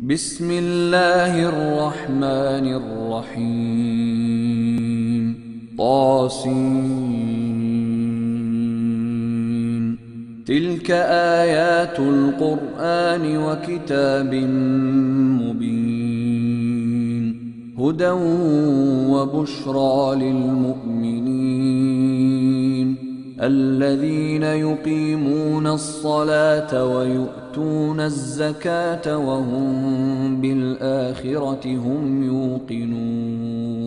بسم الله الرحمن الرحيم طاسين تلك آيات القرآن وكتاب مبين هدى وبشرى للمؤمنين الذين يقيمون الصلاة ويؤتون الزكاة وهم بالآخرة هم يوقنون.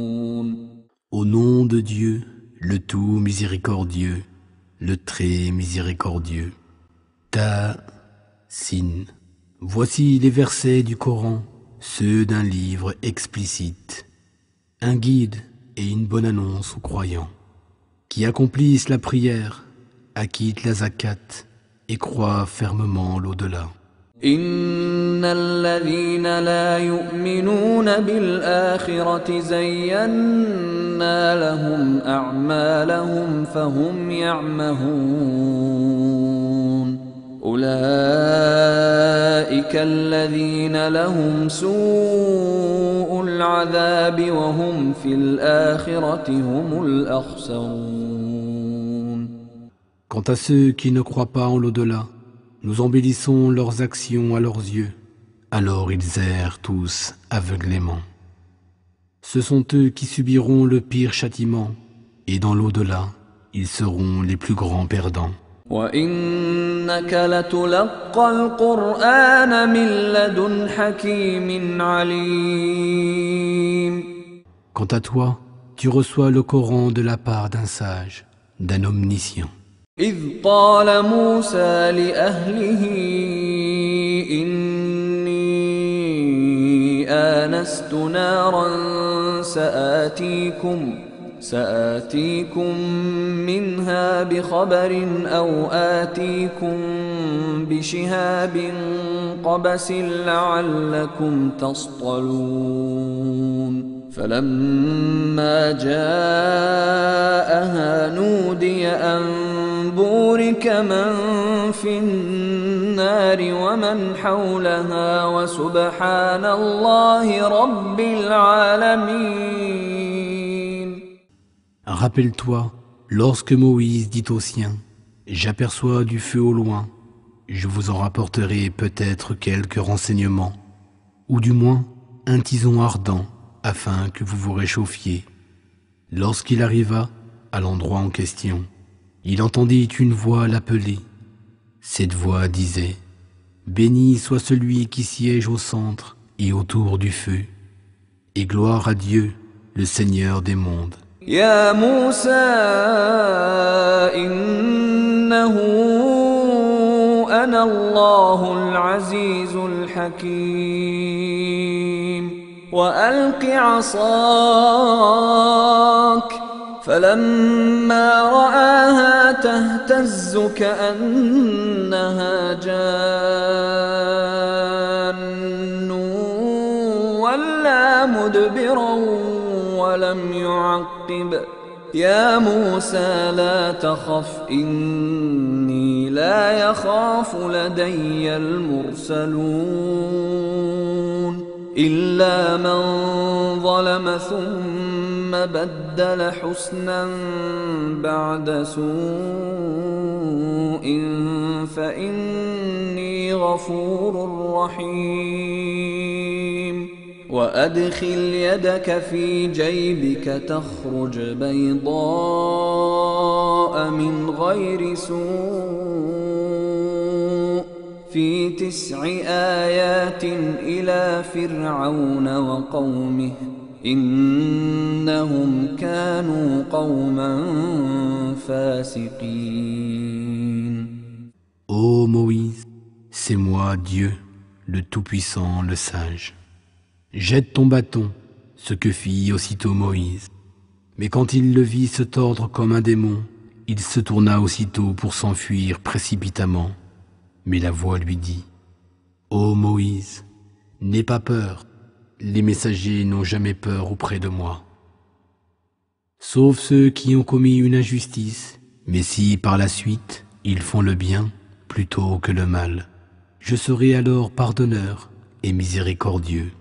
Au nom de Dieu, le tout miséricordieux, le très miséricordieux. Ta-sin. Voici les versets du Coran, ceux d'un livre explicite, un guide et une bonne annonce aux croyants, qui accomplissent la prière, acquittent la zakat et croient fermement l'au-delà. إن الذين لا يؤمنون بالآخرة زينا لهم أعمالهم فهم يعمهون أولئك الذين لهم سوء العذاب وهم في الآخرة هم الأخسرون. Quant à ceux qui ne croient pas en l'au-delà, nous embellissons leurs actions à leurs yeux, alors ils errent tous aveuglément. Ce sont eux qui subiront le pire châtiment, et dans l'au-delà, ils seront les plus grands perdants. وَإِنَّكَ لَتُلَقَّى الْقُرْآنَ مِنْ لَدُنْ حَكِيمٍ عَلِيمٍ. Quant à toi, tu reçois le Coran de la part d'un sage, d'un omniscient. إذ قال موسى لأهله إني آنست نارا سآتيكم منها بخبر أو آتيكم بشهاب قبس لعلكم تصطلون فلما جاءها نودي أن بورك من في النار ومن حولها وسبحان الله رب العالمين. Rappelle-toi, lorsque Moïse dit aux siens, « J'aperçois du feu au loin, je vous en rapporterai peut-être quelques renseignements, ou du moins un tison ardent, afin que vous vous réchauffiez. » Lorsqu'il arriva à l'endroit en question, il entendit une voix l'appeler. Cette voix disait, « Béni soit celui qui siège au centre et autour du feu, et gloire à Dieu, le Seigneur des mondes. » يا موسى إنه أنا الله العزيز الحكيم وألق عصاك فلما رآها تهتز كأنها جان ولا مدبرا ولم يعقب يا موسى لا تخف إني لا يخاف لدي المرسلون إلا من ظلم ثم بدل حسنا بعد سوء فإني غفور رحيم وأدخل يدك في جيبك تخرج بيضاء من غير سوء في 9 آيات إلى فرعون وقومه إنهم كانوا قوما فاسقين. Ô Moïse, c'est moi Dieu, le Tout-Puissant, le Sage. Jette ton bâton, ce que fit aussitôt Moïse. Mais quand il le vit se tordre comme un démon, il se tourna aussitôt pour s'enfuir précipitamment. Mais la voix lui dit, « Ô Moïse, n'aie pas peur, les messagers n'ont jamais peur auprès de moi. Sauf ceux qui ont commis une injustice, mais si par la suite ils font le bien plutôt que le mal, je serai alors pardonneur, et miséricordieux.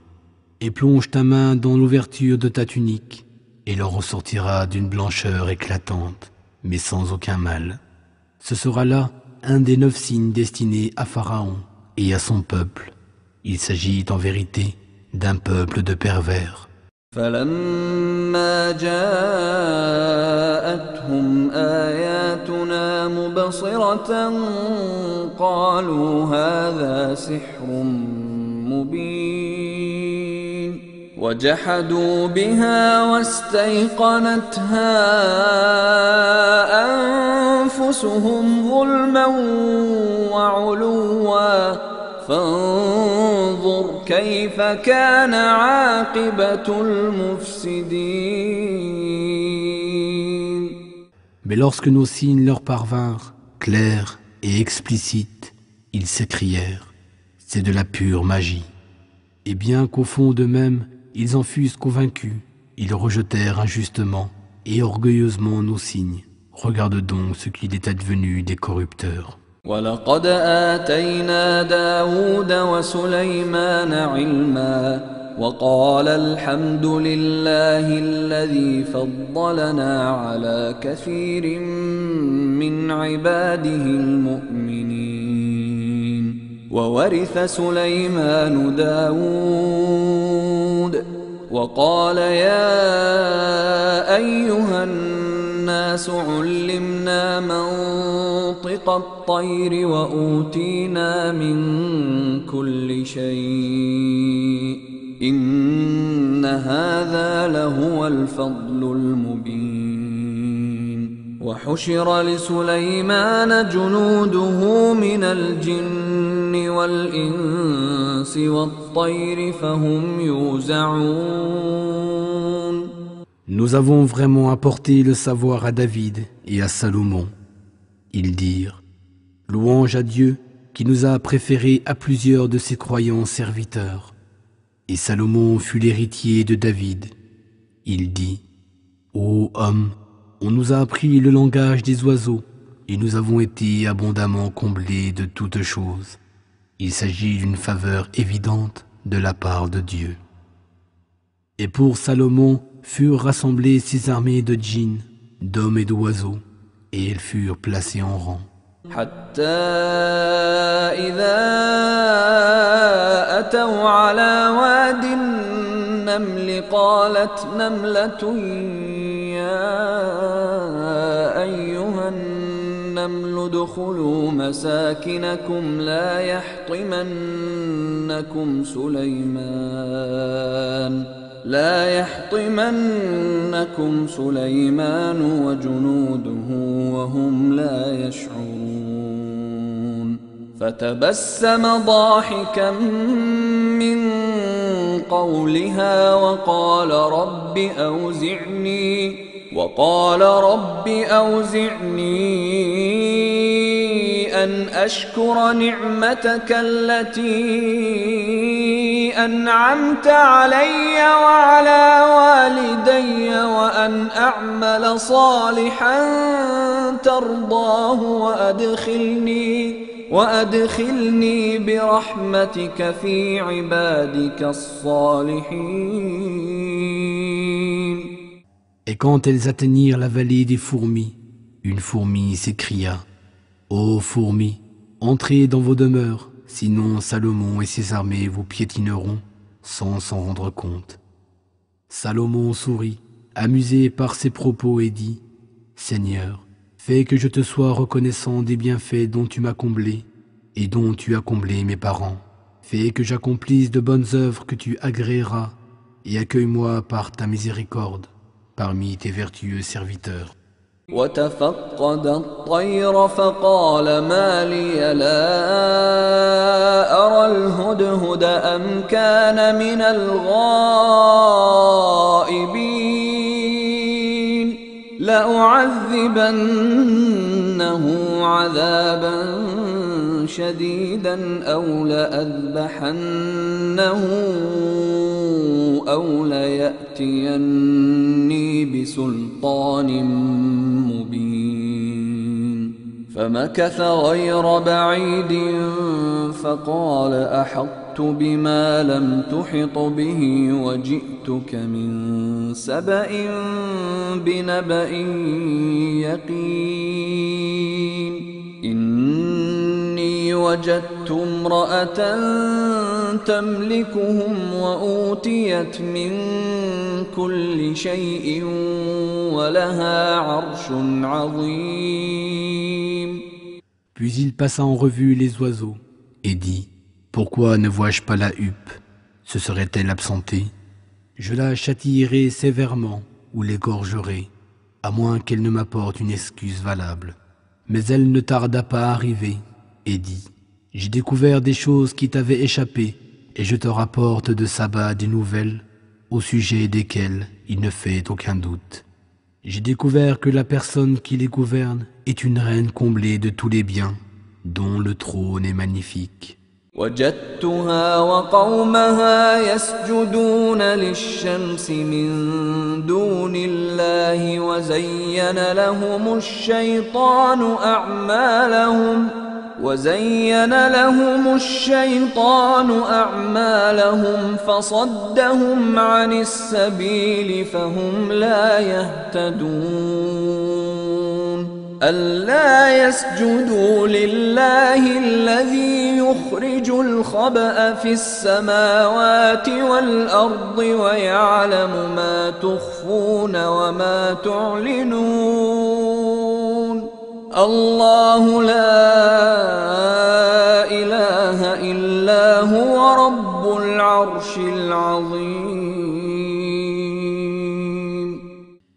Et plonge ta main dans l'ouverture de ta tunique, et l'en ressortira d'une blancheur éclatante, mais sans aucun mal. Ce sera là un des 9 signes destinés à Pharaon et à son peuple. Il s'agit en vérité d'un peuple de pervers. فلما جاءتهم آياتنا مبصرة قالوا هذا سحر مبين وجحدوا بها واستيقنتها أنفسهم ظلما وعلوا فانظر كيف كان عاقبة المفسدين. Mais lorsque nos signes leur parvinrent, clairs et explicites, ils s'écrièrent, c'est de la pure magie. Et bien qu'au fond d'eux-mêmes, ils en fussent convaincus, ils rejetèrent injustement et orgueilleusement nos signes. Regarde donc ce qu'il est advenu des corrupteurs. ولقد آتينا داود وسليمان علما وقال الحمد لله الذي فضلنا على كثير من عباده المؤمنين وورث سليمان داود وقال يا أيها الناس علمنا منطق الطير وأوتينا من كل شيء إن هذا لهو الفضل المبين وحشر لسليمان جنوده من الجن والإنس والطير فهم يوزعون. Nous avons vraiment apporté le savoir à David et à Salomon. Ils dirent, louange à Dieu qui nous a préférés à plusieurs de ses croyants serviteurs. Et Salomon fut l'héritier de David. Il dit, ô homme, on nous a appris le langage des oiseaux et nous avons été abondamment comblés de toutes choses. Il s'agit d'une faveur évidente de la part de Dieu. Et pour Salomon furent rassemblées ses armées de djinns, d'hommes et d'oiseaux, et elles furent placées en rang. حتى إذا أتوا على واد النمل قالت نملة يا أيها النمل ادخلوا مساكنكم لا يحطمنكم سليمان وجنوده وهم لا يشعرون فتبسم ضاحكا من قولها وقال رب أوزعني أن أشكر نعمتك التي أنعمت علي وعلى والدي وأن أعمل صالحا ترضاه وأدخلني برحمتك في عبادك الصالحين. Et quand elles atteignirent la vallée des fourmis, une fourmi s'écria, ô fourmis, entrez dans vos demeures, sinon Salomon et ses armées vous piétineront sans s'en rendre compte. Salomon sourit, amusé par ses propos, et dit, Seigneur, fais que je te sois reconnaissant des bienfaits dont tu m'as comblé et dont tu as comblé mes parents. Fais que j'accomplisse de bonnes œuvres que tu agréeras et accueille-moi par ta miséricorde parmi tes vertueux serviteurs. وتفقد الطير فقال ما لي لا أرى الهدهد أم كان من الغائبين لأعذبنه عذابا شديدا أو لأذبحنه أو ليأتيني بسلطان مبين فمكث غير بعيد فقال أحطت بما لم تحط به وجئتك من سبأ بنبأ يقين إني وجدت امرأة تملكهم وأوتيت من كل شيء ولها عرش عظيم. Puis il passa en revue les oiseaux et dit: Pourquoi ne vois-je pas la huppe? Se serait-elle absentée? Je la châtierai sévèrement ou l'égorgerai, à moins qu'elle ne m'apporte une excuse valable. Mais elle ne tarda pas à arriver et dit: J'ai découvert des choses qui t'avaient échappé et je te rapporte de Saba des nouvelles au sujet desquelles il ne fait aucun doute. J'ai découvert que la personne qui les gouverne est une reine comblée de tous les biens, dont le trône est magnifique. وجدتها وقومها يسجدون للشمس من دون الله وزين لهم الشيطان أعمالهم فصدهم عن السبيل فهم لا يهتدون ألا يسجدوا لله الذي يخرج الخبأ في السماوات والأرض ويعلم ما تخفون وما تعلنون الله لا إله إلا هو رب العرش العظيم.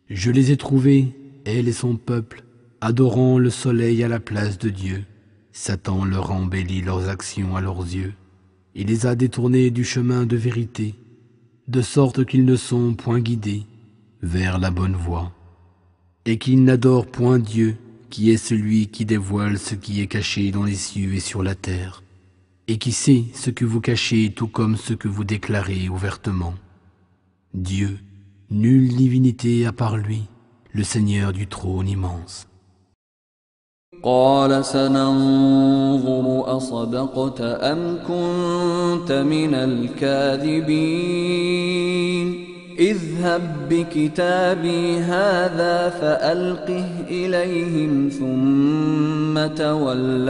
Je les ai trouvés, elle et son peuple, adorant le soleil à la place de Dieu. Satan leur a embelli leurs actions à leurs yeux. Il les a détournés du chemin de vérité, de sorte qu'ils ne sont point guidés vers la bonne voie, et qu'ils n'adorent point Dieu, qui est celui qui dévoile ce qui est caché dans les cieux et sur la terre, et qui sait ce que vous cachez tout comme ce que vous déclarez ouvertement. Dieu, nulle divinité à part lui, le Seigneur du trône immense. قال سننظر أصدقت أم كنت من الكاذبين اذهب بكتابي هذا فألقه إليهم ثم تول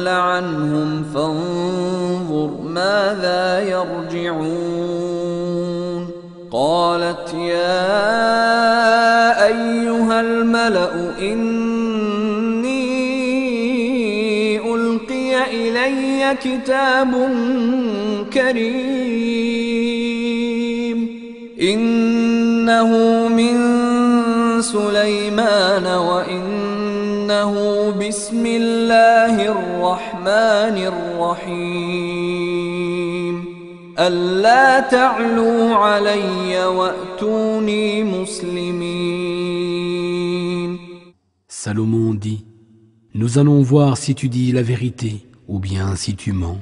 عنهم فانظر ماذا يرجعون قالت يا أيها الملأ إني ألقي إلي كتاب كريم إنه من سليمان وإنه بسم الله الرحمن الرحيم ألا تعلوا علي وأتوني مسلمين. Salomon dit: Nous allons voir si tu dis la vérité ou bien si tu mens.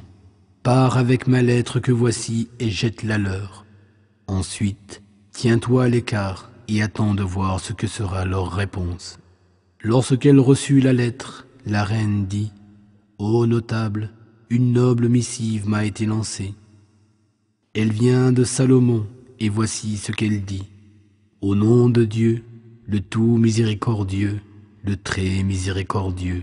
Pars avec ma lettre que voici et jette-la leur. Ensuite, tiens-toi à l'écart et attends de voir ce que sera leur réponse. Lorsqu'elle reçut la lettre, la reine dit: Ô notable, une noble missive m'a été lancée. Elle vient de Salomon, et voici ce qu'elle dit. Au nom de Dieu, le tout miséricordieux, le très miséricordieux.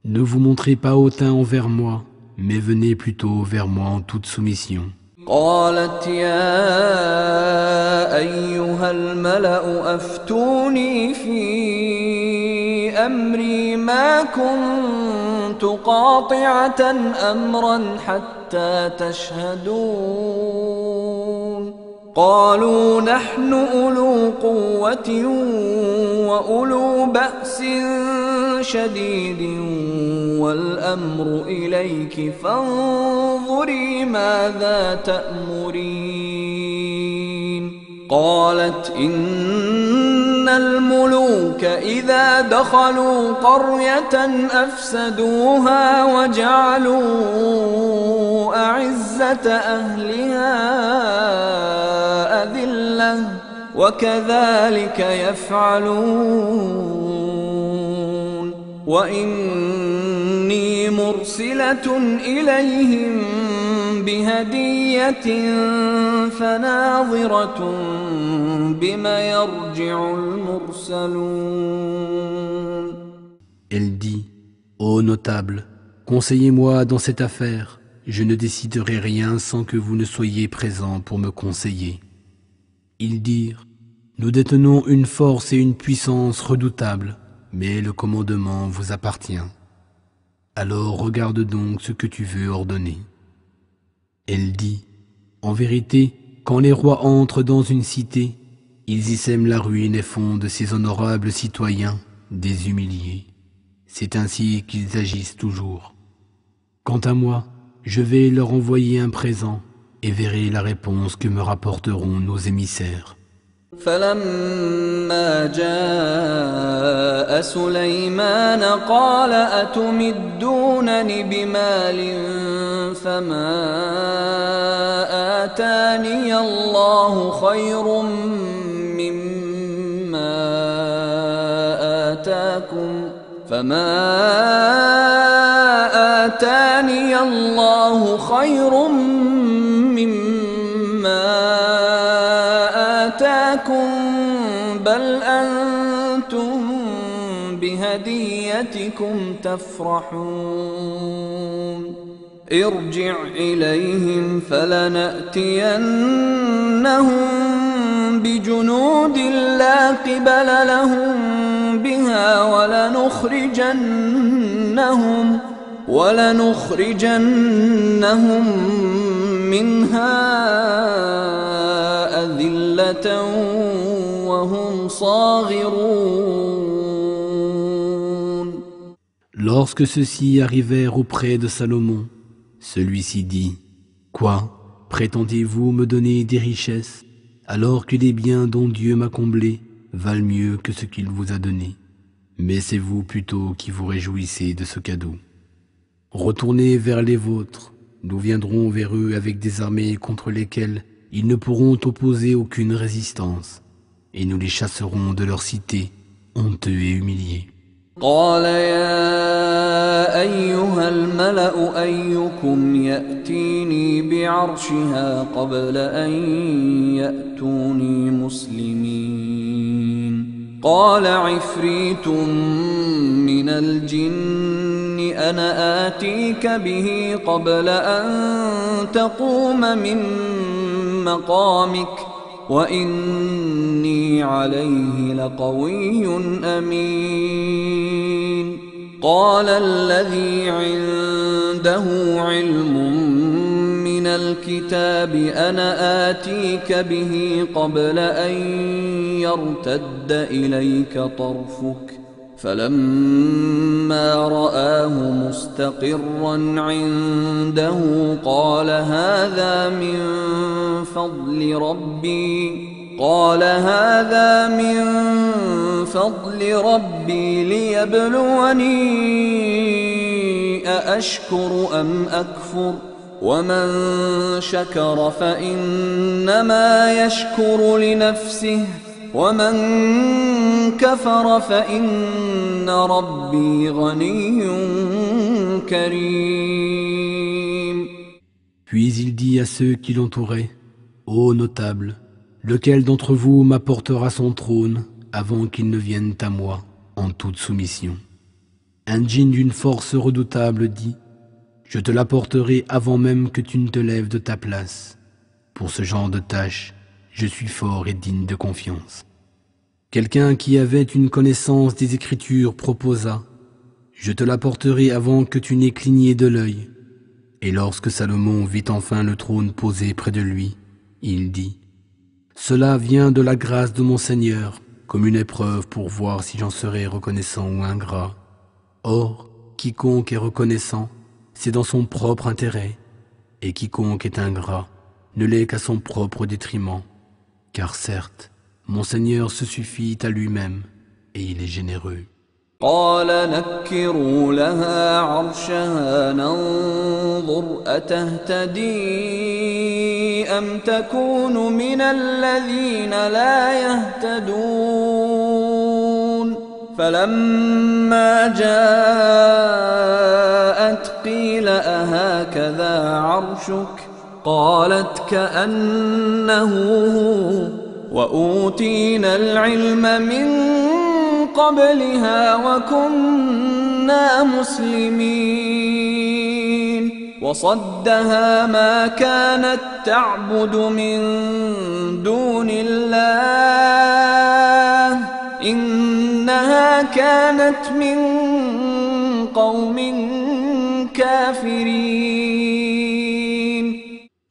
Ne vous montrez pas hautain envers moi, mais venez plutôt vers moi en toute soumission. قالت يا أيها الملأ أفتوني في أمري ما كنت قاطعة أمرا حتى تشهدون قالوا نحن أولو قوة وأولو بأس شديد والأمر إليك فانظري ماذا تأمرين قالت إن الملوك إذا دخلوا قرية أفسدوها وجعلوا أعزة أهلها أذلة وكذلك يفعلون وإني مرسلة إليهم بهدية فناظرة بما يرجع المرسلون. Elle dit, ô notables, conseillez-moi dans cette affaire. Je ne déciderai rien sans que vous ne soyez présents pour me conseiller. Ils dirent, nous détenons une force et une puissance redoutables, mais le commandement vous appartient. Alors regarde donc ce que tu veux ordonner. Elle dit, en vérité, quand les rois entrent dans une cité, ils y sèment la ruine et font de ces honorables citoyens des humiliés. C'est ainsi qu'ils agissent toujours. Quant à moi, je vais leur envoyer un présent et verrai la réponse que me rapporteront nos émissaires. فلما جاء سليمان قال أتمدونني بمال فما آتاني الله خير مما آتاكم آتاني الله خير مما آتاكم بل أنتم بهديتكم تفرحون ارجع إليهم فلنأتينهم بجنود لا قبل لهم بها ولنخرجنهم منها أذلة وهم صاغرون. Lorsque ceux-ci arrivèrent auprès de Salomon, celui-ci dit, « Quoi, prétendez-vous me donner des richesses, alors que les biens dont Dieu m'a comblé valent mieux que ce qu'il vous a donné? Mais c'est vous plutôt qui vous réjouissez de ce cadeau. Retournez vers les vôtres, nous viendrons vers eux avec des armées contre lesquelles ils ne pourront opposer aucune résistance, et nous les chasserons de leur cité, honteux et humiliés. » قال يا أيها الملأ أيكم يأتيني بعرشها قبل أن يأتوني مسلمين قال عفريت من الجن أنا آتيك به قبل أن تقوم من مقامك وإني عليه لقوي أمين قال الذي عنده علم من الكتاب أنا آتيك به قبل أن يرتد إليك طرفك فلما رآه مستقرا عنده قال هذا من فضل ربي ليبلوني أأشكر أم أكفر ومن شكر فإنما يشكر لنفسه ومن كفر فإن ربي غني كريم. Puis il dit à ceux qui l'entouraient, ô notables, lequel d'entre vous m'apportera son trône avant qu'il ne vienne à moi en toute soumission? Un djinn d'une force redoutable dit, je te l'apporterai avant même que tu ne te lèves de ta place. Pour ce genre de tâche, je suis fort et digne de confiance. Quelqu'un qui avait une connaissance des Écritures proposa, je te l'apporterai avant que tu n'aies cligné de l'œil. Et lorsque Salomon vit enfin le trône posé près de lui, il dit, cela vient de la grâce de mon Seigneur, comme une épreuve pour voir si j'en serai reconnaissant ou ingrat. Or, quiconque est reconnaissant, c'est dans son propre intérêt, et quiconque est ingrat ne l'est qu'à son propre détriment, car certes, mon Seigneur se suffit à lui-même, et il est généreux. قال نكروا لها عرشها ننظر أتهتدي أم تكون من الذين لا يهتدون فلما جاءت قيل أهكذا عرشك قالت كأنه هو وأوتينا العلم من قبلها وكنا مسلمين وصدها ما كانت تعبد من دون الله إنها كانت من قوم كافرين.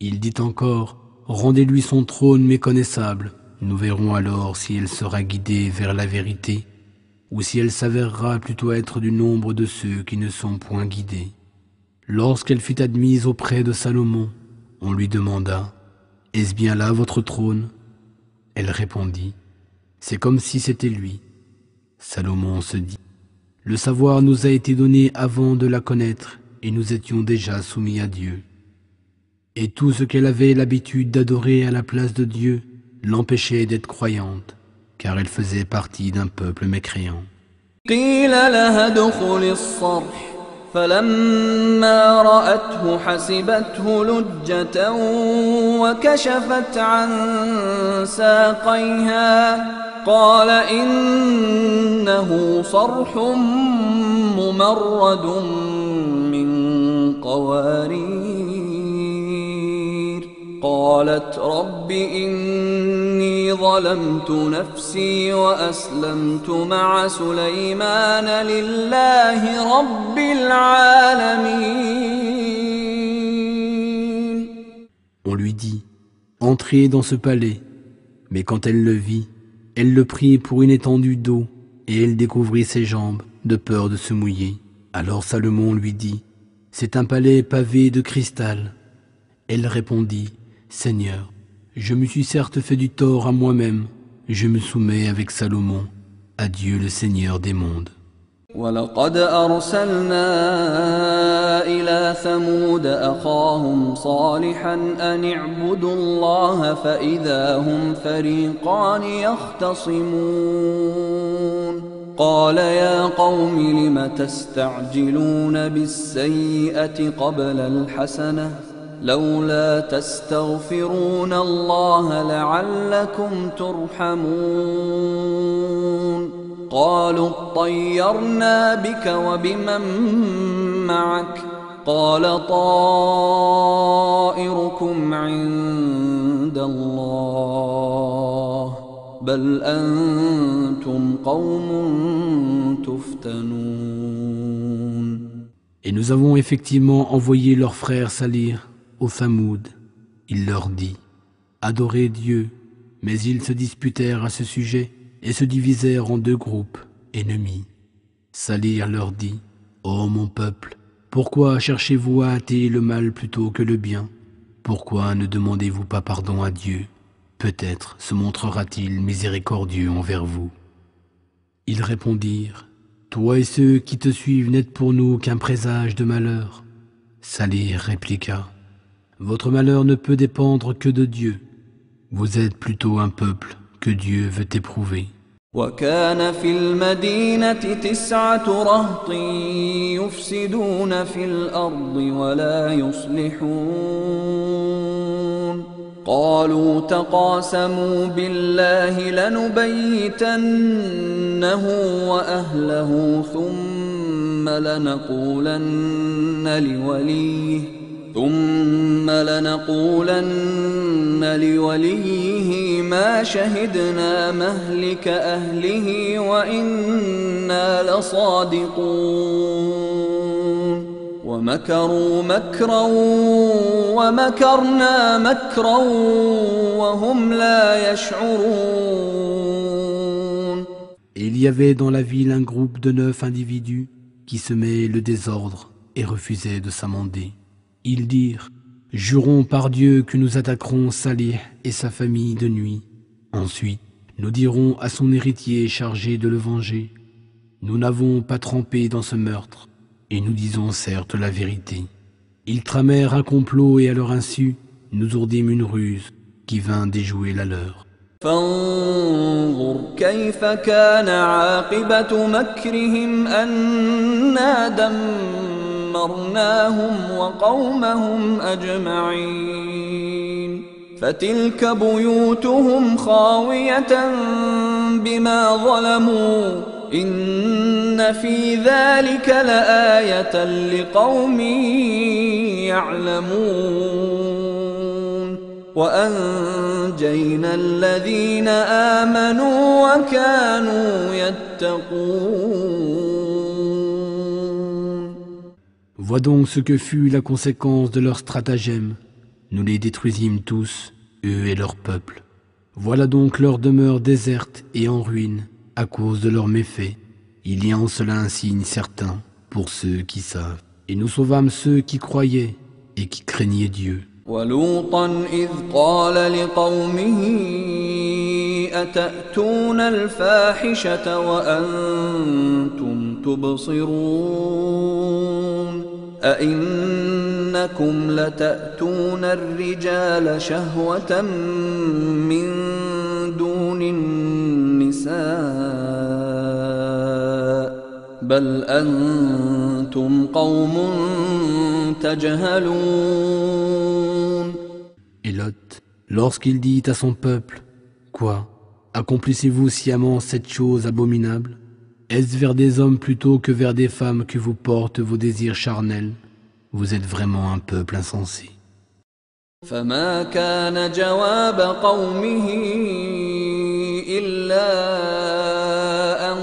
Il dit encore, rendez-lui son trône méconnaissable. Nous verrons alors si elle sera guidée vers la vérité ou si elle s'avérera plutôt être du nombre de ceux qui ne sont point guidés. Lorsqu'elle fut admise auprès de Salomon, on lui demanda « Est-ce bien là votre trône ?» Elle répondit « C'est comme si c'était lui. » Salomon se dit « Le savoir nous a été donné avant de la connaître et nous étions déjà soumis à Dieu. » Et tout ce qu'elle avait l'habitude d'adorer à la place de Dieu l'empêchait d'être croyante, car elle faisait partie d'un peuple mécréant. قيل لها ادخل الصرح فلما رأته حسبته لجة وكشفت عن ساقيها قال إنه صرح ممرد من قوارير قالت رب إني ظلمت نفسي وأسلمت مع سليمان لله رب العالمين. On lui dit, entrez dans ce palais. Mais quand elle le vit, elle le prit pour une étendue d'eau et elle découvrit ses jambes de peur de se mouiller. Alors Salomon lui dit, c'est un palais pavé de cristal. Elle répondit, Seigneur, je me suis certes fait du tort à moi-même. Je me soumets avec Salomon à Dieu le Seigneur des mondes. وَلَقَدْ أَرْسَلْنَا إِلَى ثَمُودَ أَخَاهُمْ صَالِحًا أَنِ اعْبُدُوا اللَّهَ فَإِذَا هُمْ فَرِيقَانِ يَخْتَصِمُونَ قَالَ يَا قَوْمِ لِمَ تَسْتَعْجِلُونَ بِالسَّيِّئَةِ قَبْلَ الْحَسَنَةِ لولا تستغفرون الله لعلكم ترحمون قالوا اطيرنا بك وبمن معك قال طائركم عند الله بل أنتم قوم تفتنون. Et nous avons effectivement envoyé leurs frères Salih au Thamoud. Il leur dit, adorez Dieu, mais ils se disputèrent à ce sujet et se divisèrent en deux groupes ennemis. Salih leur dit, ô mon peuple, pourquoi cherchez-vous à hâter le mal plutôt que le bien? Pourquoi ne demandez-vous pas pardon à Dieu? Peut-être se montrera-t-il miséricordieux envers vous. Ils répondirent, toi et ceux qui te suivent n'êtes pour nous qu'un présage de malheur. Salih répliqua, votre malheur ne peut dépendre que de Dieu. Vous êtes plutôt un peuple que Dieu veut éprouver. وكان في المدينة 9 رهط يفسدون في الأرض ولا يصلحون قالوا تقاسموا بالله لنبيتنه وأهله ثم لنقولن لوليه ما شهدنا مهلك أهله وإنا لصادقون ومكروا مكرا ومكرنا مكرا وهم لا يشعرون. Et il y avait dans la ville un groupe de 9 individus qui semaient le désordre et refusaient de s'amender. Ils dirent, jurons par Dieu que nous attaquerons Salih et sa famille de nuit. Ensuite, nous dirons à son héritier chargé de le venger, Nous n'avons pas trempé dans ce meurtre, et nous disons certes la vérité. Ils tramèrent un complot et à leur insu, nous ourdîmes une ruse qui vint déjouer la leur. فانظر كيف كان عاقبة مكرهم أنا دمرناهم وقومهم أجمعين فتلك بيوتهم خاوية بما ظلموا إن في ذلك لآية لقوم يعلمون وأنجينا الذين آمنوا وكانوا يتقون. Vois donc ce que fut la conséquence de leur stratagème. Nous les détruisîmes tous, eux et leur peuple. Voilà donc leur demeure déserte et en ruine à cause de leurs méfaits. Il y a en cela un signe certain pour ceux qui savent. Et nous sauvâmes ceux qui croyaient et qui craignaient Dieu. ولوطا إذ قال لقومه أتأتون الفاحشة وأنتم تبصرون أئنكم لتأتون الرجال شهوة من دون النساء بل أنتم قوم تجهلون. Et Lot, lorsqu'il dit à son peuple, « Quoi, accomplissez-vous sciemment cette chose abominable? Est-ce vers des hommes plutôt que vers des femmes que vous portent vos désirs charnels? Vous êtes vraiment un peuple insensé. » فما كان جواب قومه إلا أن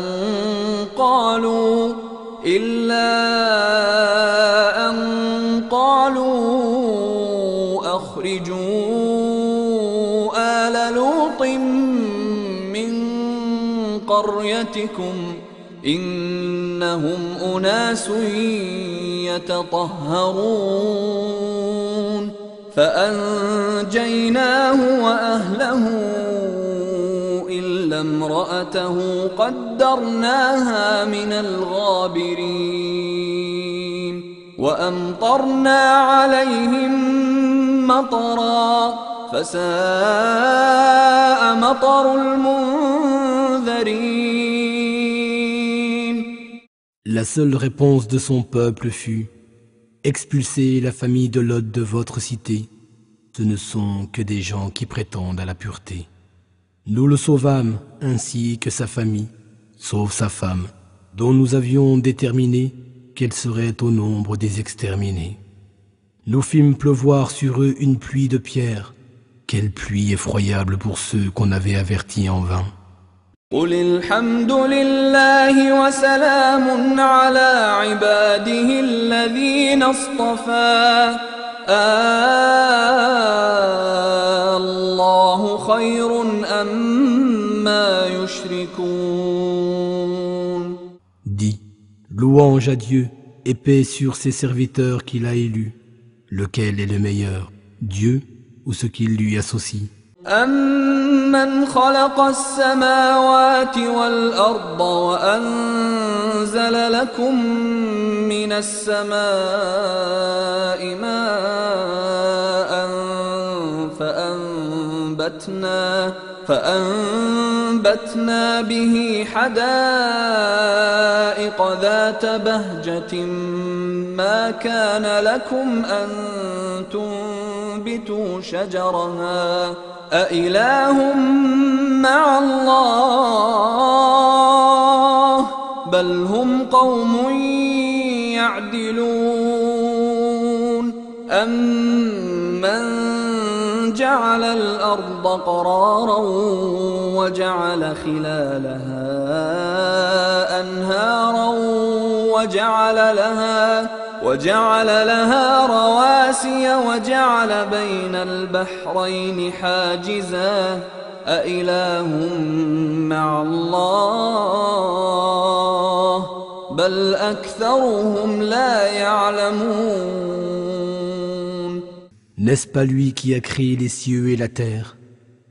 قالوا أخرجوا آل لوط من قريتكم إنهم أناس يتطهرون فأنجيناه وأهله إلا امرأته قدرناها من الغابرين وأمطرنا عليهم مطرا فساء مطر المنذرين. La seule réponse de son peuple fut « Expulsez la famille de Lot de votre cité. Ce ne sont que des gens qui prétendent à la pureté. » Nous le sauvâmes ainsi que sa famille, sauf sa femme, dont nous avions déterminé qu'elle serait au nombre des exterminés. Nous fîmes pleuvoir sur eux une pluie de pierres. Quelle pluie effroyable pour ceux qu'on avait avertis en vain. قل الحمد لله وسلام على عباده الذين اصطفى الله خير أما يشركون. Dis, louange à Dieu et paix sur ses serviteurs qu'il a élus. Lequel est le meilleur, Dieu ou ce qu'il lui associe? أَمَّنْ خَلَقَ السَّمَاوَاتِ وَالْأَرْضَ وَأَنزَلَ لَكُم مِّنَ السَّمَاءِ مَاءً فَأَنبَتْنَا بِهِ حَدَائِقَ ذَاتَ بَهْجَةٍ مَا كَانَ لَكُمْ أَن تُنبِتُوا شَجَرَهَا أإله مع الله بل هم قوم يعدلون. أمن جعل الأرض قرارا وجعل خلالها أنهارا وجعل لها رواسي وجعل بين البحرين حاجزا أإله مع الله بل أكثرهم لا يعلمون. N'est-ce pas lui qui a créé les cieux et la terre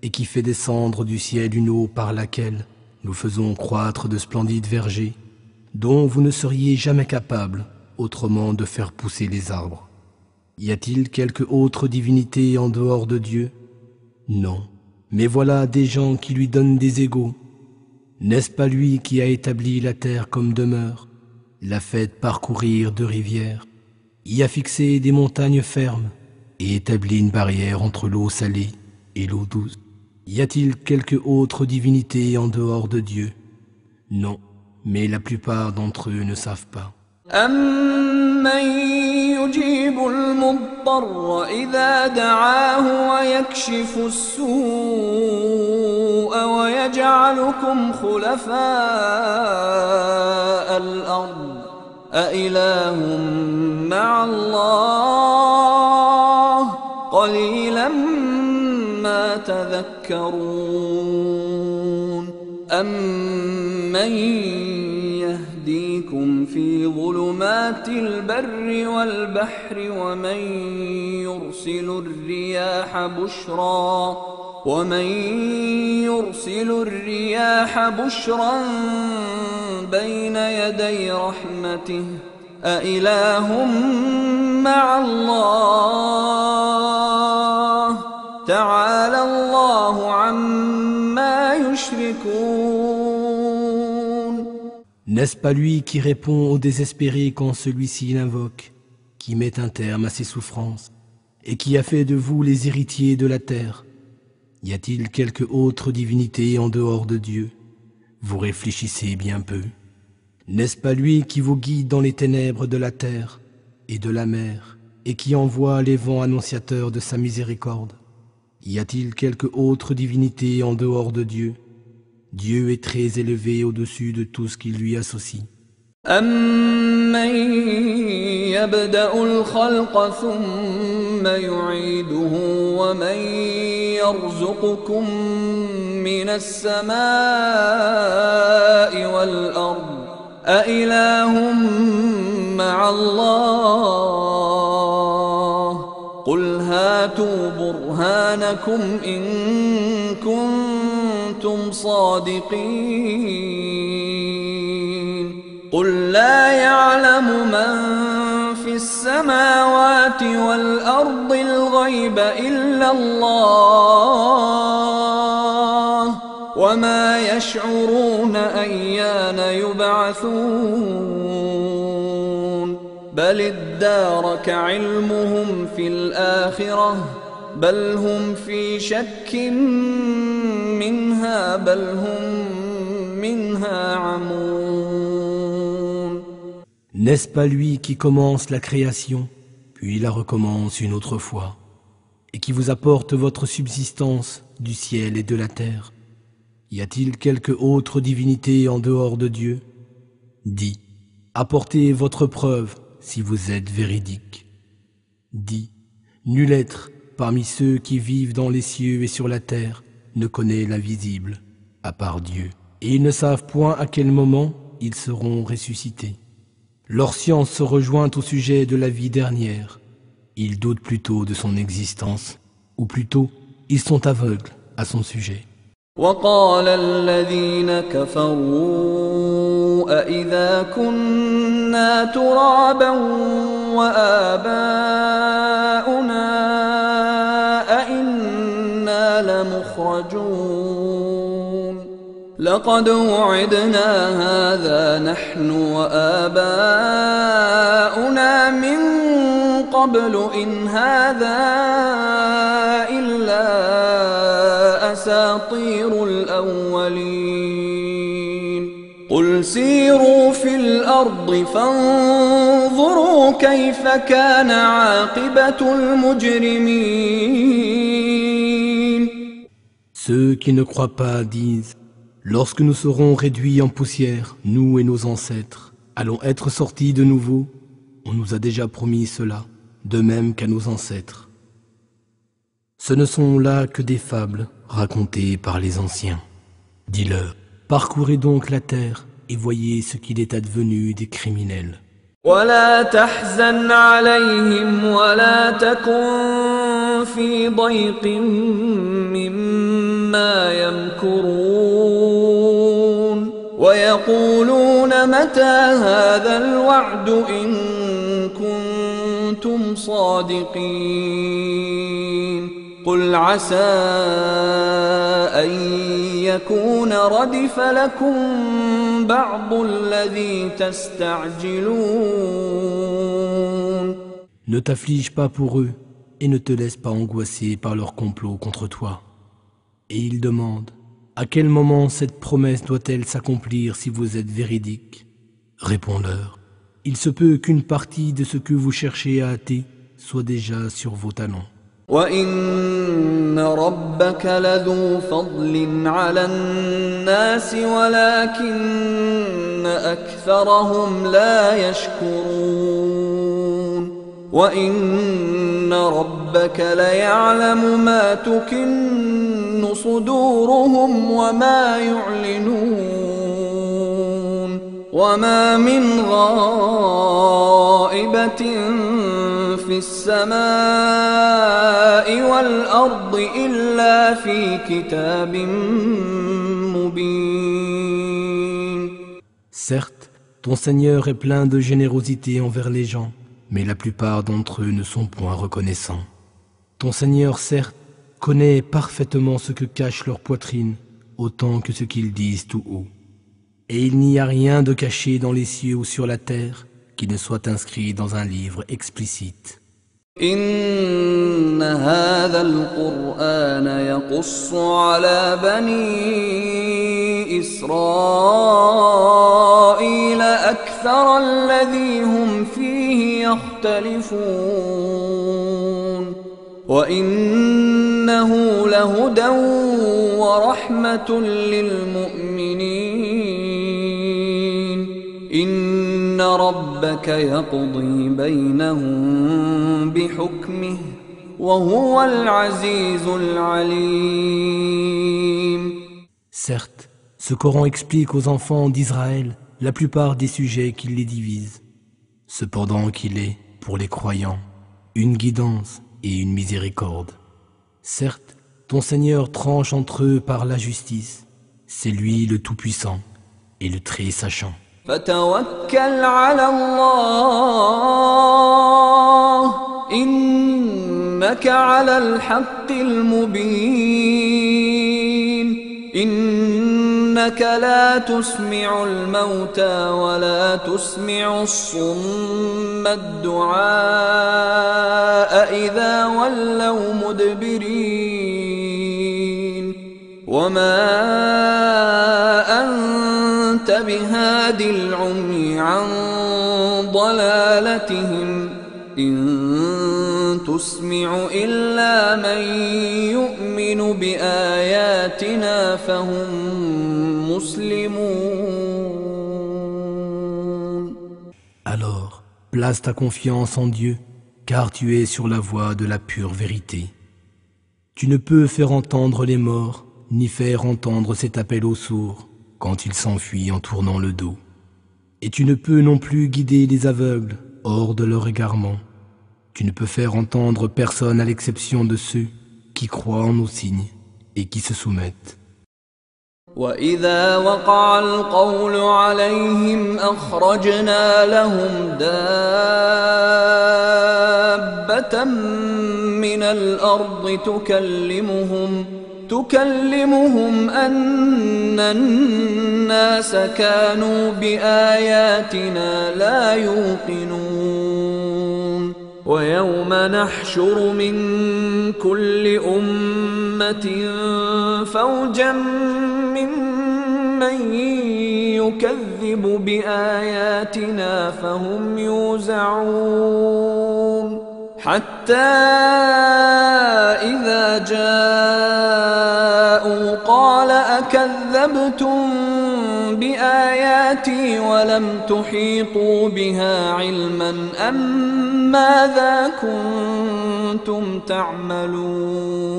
et qui fait descendre du ciel une eau par laquelle nous faisons croître de splendides vergers? dont vous ne seriez jamais capable autrement de faire pousser les arbres. Y a-t-il quelque autre divinité en dehors de Dieu? Non, mais voilà des gens qui lui donnent des égaux. N'est-ce pas lui qui a établi la terre comme demeure, l'a faite parcourir de rivières, y a fixé des montagnes fermes et établi une barrière entre l'eau salée et l'eau douce? Y a-t-il quelque autre divinité en dehors de Dieu? Non, mais la plupart d'entre eux ne savent pas. أَمَّن يُجِيبُ الْمُضْطَرَّ إِذَا دَعَاهُ وَيَكْشِفُ السُّوءَ وَيَجْعَلُكُمْ خُلَفَاءَ الْأَرْضِ أَإِلَٰهٌ مَّعَ اللَّهِ قَلِيلًا مَّا تَذَكَّرُونَ أَمَّن يهديكم في ظلمات البر والبحر ومن يرسل الرياح بشرا بين يدي رحمته أإله مع الله تعالى الله عما يشركون. N'est-ce pas lui qui répond au désespéré quand celui-ci l'invoque, qui met un terme à ses souffrances, et qui a fait de vous les héritiers de la terre? Y a-t-il quelque autre divinité en dehors de Dieu? Vous réfléchissez bien peu. N'est-ce pas lui qui vous guide dans les ténèbres de la terre et de la mer, et qui envoie les vents annonciateurs de sa miséricorde? Y a-t-il quelque autre divinité en dehors de Dieu? Dieu est très élevé au-dessus de tout ce qu'il lui associe. أَمَّن يَبْدَأُ الْخَلْقَ ثُمَّ يُعِيدُهُ وَمَن يَرْزُقُكُم مِّنَ السَّمَاءِ وَالْأَرْضِ أَإِلَٰهٌ مَّعَ اللَّهِ قُلْ هَاتُوا بُرْهَانَكُمْ إِن كُنتُمْ صَادِقِينَ قُل لَّا يَعْلَمُ مَن فِي السَّمَاوَاتِ وَالْأَرْضِ الْغَيْبَ إِلَّا اللَّهُ وَمَا يَشْعُرُونَ أَيَّانَ يُبْعَثُونَ بَلِ ادَّارَكَ عِلْمُهُمْ فِي الْآخِرَةِ بَلْ هُمْ فِي شَكٍّ مِّنْهَا بَلْ هُمْ مِنْهَا عَمُونَ. N'est-ce pas lui qui commence la création, puis la recommence une autre fois, et qui vous apporte votre subsistance du ciel et de la terre? Y a-t-il quelque autre divinité en dehors de Dieu? Dis, apportez votre preuve si vous êtes véridique. Dis, nul être parmi ceux qui vivent dans les cieux et sur la terre ne connaît l'invisible, à part Dieu, et ils ne savent point à quel moment ils seront ressuscités. Leur science se rejoint au sujet de la vie dernière. Ils doutent plutôt de son existence, ou plutôt, ils sont aveugles à son sujet. وقال الذين كفروا أإذا كنا ترابا وآباؤنا أإنا لمخرجون لقد وعدنا هذا نحن وآباؤنا من قبل إن هذا إلا أساطير الأولين قل سيروا في الأرض فانظروا كيف كان عاقبة المجرمين. Ceux qui ne croient pas disent: lorsque nous serons réduits en poussière, nous et nos ancêtres, allons être sortis de nouveau. On nous a déjà promis cela, de même qu'à nos ancêtres. Ce ne sont là que des fables racontées par les anciens. Dis-leur, parcourez donc la terre et voyez ce qu'il est advenu des criminels. ولا تحزن عليهم ولا تكن في ضيق مما يمكرون ويقولون متى هذا الوعد إن كنتم صادقين قل عسى أن يكون ردف لكم بعض الذي تستعجلون. Ne t'afflige pas pour eux et ne te laisse pas angoisser par leur complot contre toi. Et ils demandent, à quel moment cette promesse doit-elle s'accomplir si vous êtes véridique? Réponds-leur, il se peut qu'une partie de ce que vous cherchez à hâter soit déjà sur vos talons. وَإِنَّ رَبَّكَ لَذُو فَضْلٍ عَلَى النَّاسِ وَلَكِنَّ أَكْثَرَهُمْ لَا يَشْكُرُونَ وَإِنَّ رَبَّكَ لَيَعْلَمُ مَا تُكِنُّ صُدُورُهُمْ وَمَا يُعْلِنُونَ وَمَا مِنْ غَائِبَةٍ في السماء والأرض إلا في كتاب مبين. Certes, ton Seigneur est plein de générosité envers les gens, mais la plupart d'entre eux ne sont point reconnaissants. Ton Seigneur, certes, connaît parfaitement ce que cache leur poitrine, autant que ce qu'ils disent tout haut. Et il n'y a rien de caché dans les cieux ou sur la terre qui ne soit inscrit dans un livre explicite. إن هذا القرآن يقص على بني إسرائيل أكثر الذي هم فيه يختلفون وإنه لهدى ورحمة للمؤمنين إن ربك يقضي بينهم بحكمه وهو العزيز العليم. Certes, ce Coran explique aux enfants d'Israël la plupart des sujets qui les divisent. Cependant qu'il est, pour les croyants, une guidance et une miséricorde. Certes, ton Seigneur tranche entre eux par la justice. C'est lui le Tout-Puissant et le Très-Sachant. فتوكل على الله إنك على الحق المبين إنك لا تسمع الموتى ولا تسمع الصم الدعاء إذا ولوا مدبرين وما أنت بهاد العمي عن ضلالتهم إن تسمع إلا من يؤمن بآياتنا فهم مسلمون. Alors, place ta confiance en Dieu, car tu es sur la voie de la pure vérité. Tu ne peux faire entendre les morts, ni faire entendre cet appel aux sourds, quand ils s'enfuient en tournant le dos. Et tu ne peux non plus guider les aveugles hors de leur égarement. Tu ne peux faire entendre personne à l'exception de ceux qui croient en nos signes et qui se soumettent. وَإِذَا وَقَعَ الْقَوْلُ عَلَيْهِمْ أَخْرَجْنَا لَهُمْ دَابَّةً مِّنَ الْأَرْضِ تكلمهم أن الناس كانوا بآياتنا لا يوقنون ويوم نحشر من كل أمة فوجا ممن يكذب بآياتنا فهم يوزعون حتى إذا جاءوا قال أكذبتم بآياتي ولم تحيطوا بها علما أم ماذا كنتم تعملون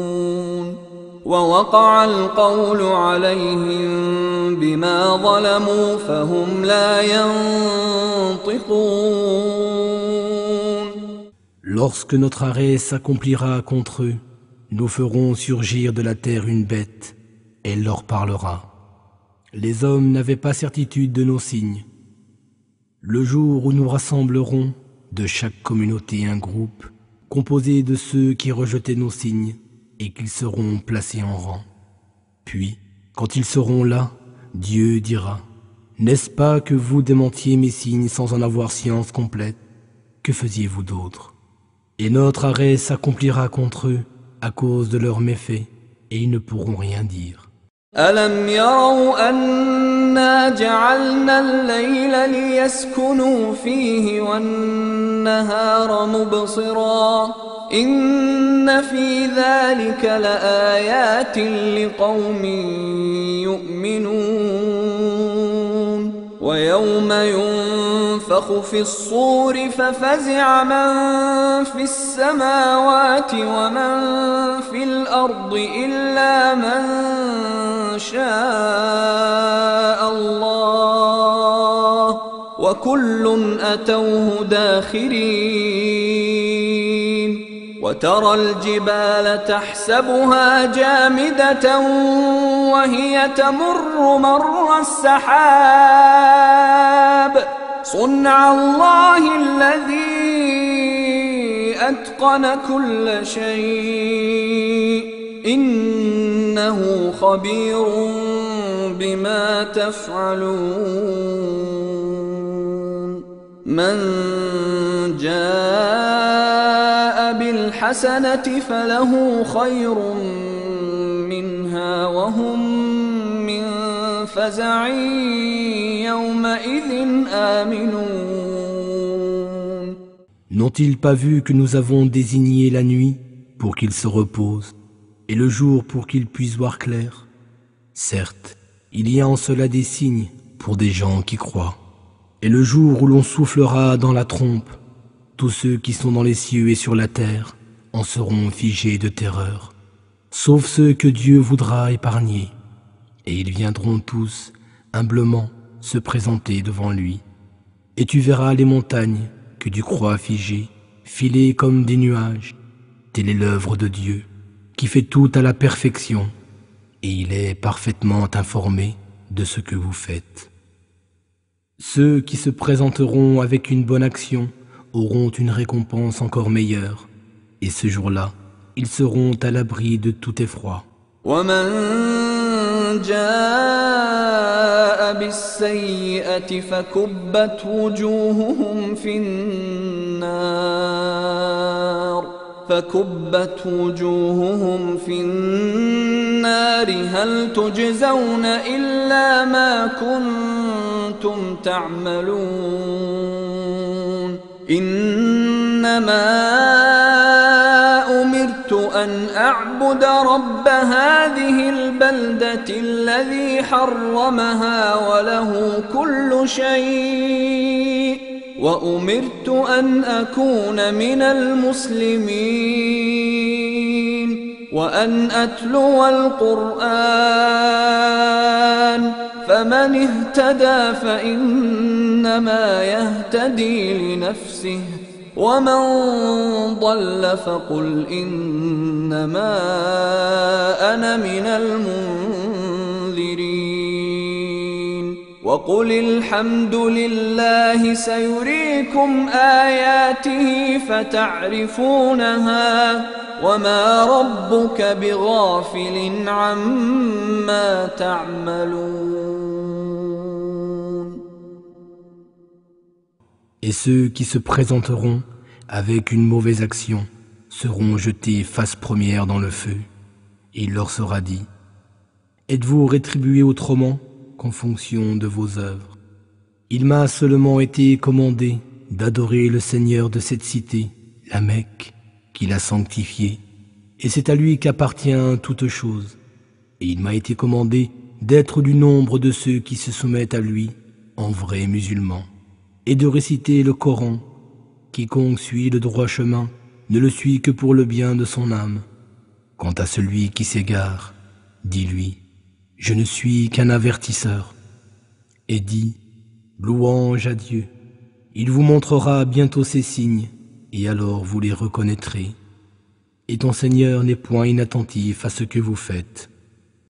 ووقع القول عليهم بما ظلموا فهم لا ينطقون. Lorsque notre arrêt s'accomplira contre eux, nous ferons surgir de la terre une bête, elle leur parlera. Les hommes n'avaient pas certitude de nos signes. Le jour où nous rassemblerons de chaque communauté un groupe composé de ceux qui rejetaient nos signes et qu'ils seront placés en rang. Puis, quand ils seront là, Dieu dira « N'est-ce pas que vous démentiez mes signes sans en avoir science complète? Que faisiez-vous d'autre ?» Et notre arrêt s'accomplira contre eux à cause de leurs méfaits, et ils ne pourront rien dire. أَلَمْ يَرَوْا أَنَّا جَعَلْنَا اللَّيْلَ لِيَسْكُنُوا فِيهِ وَالنَّهَارَ مُبْصِرًا إِنَّ فِي ذَلِكَ لَآيَاتٍ لِقَوْمٍ يُؤْمِنُونَ وَيَوْمَ يُنفَخُ فِي الصُّورِ فَفَزِعَ مَن فِي السَّمَاوَاتِ وَمَن فِي الْأَرْضِ إِلَّا مَن شاء الله وكل أتوه داخرين وترى الجبال تحسبها جامدة وهي تمر مر السحاب صنع الله الذي أتقن كل شيء إنه خبير بما تفعلون من جاء بالحسنة فله خير منها وهم من فزع يومئذ آمنون. N'ont-ils pas vu que nous avons désigné la nuit pour qu'ils se reposent et le jour pour qu'ils puissent voir clair? Certes, il y a en cela des signes pour des gens qui croient. Et le jour où l'on soufflera dans la trompe, tous ceux qui sont dans les cieux et sur la terre en seront figés de terreur, sauf ceux que Dieu voudra épargner. Et ils viendront tous, humblement, se présenter devant lui. Et tu verras les montagnes que tu crois figées, filées comme des nuages. Telle est l'œuvre de Dieu, qui fait tout à la perfection, et il est parfaitement informé de ce que vous faites. Ceux qui se présenteront avec une bonne action auront une récompense encore meilleure, et ce jour-là, ils seront à l'abri de tout effroi. ومن جاء بالسيئة فكبت وجوههم في النار هل تجزون إلا ما كنتم تعملون إنما أمرت أن أعبد رب هذه البلدة الذي حرمها وله كل شيء وأمرت أن أكون من المسلمين وأن أتلو القرآن فمن اهتدى فإنما يهتدي لنفسه ومن ضل فقل إنما أنا من المنذرين وقل الحمد لله سيريكم آياته فتعرفونها وما ربك بغافل عما تعملون. Et ceux qui se présenteront avec une mauvaise action seront jetés face première dans le feu. Et il leur sera dit: êtes-vous rétribués autrement qu'en fonction de vos œuvres? Il m'a seulement été commandé d'adorer le Seigneur de cette cité, la Mecque, qu'il a sanctifiée, et c'est à lui qu'appartient toute chose. Et il m'a été commandé d'être du nombre de ceux qui se soumettent à lui en vrais musulmans, et de réciter le Coran. Quiconque suit le droit chemin ne le suit que pour le bien de son âme. Quant à celui qui s'égare, dis-lui: je ne suis qu'un avertisseur. Et dis: louange à Dieu. Il vous montrera bientôt ses signes, et alors vous les reconnaîtrez. Et ton Seigneur n'est point inattentif à ce que vous faites.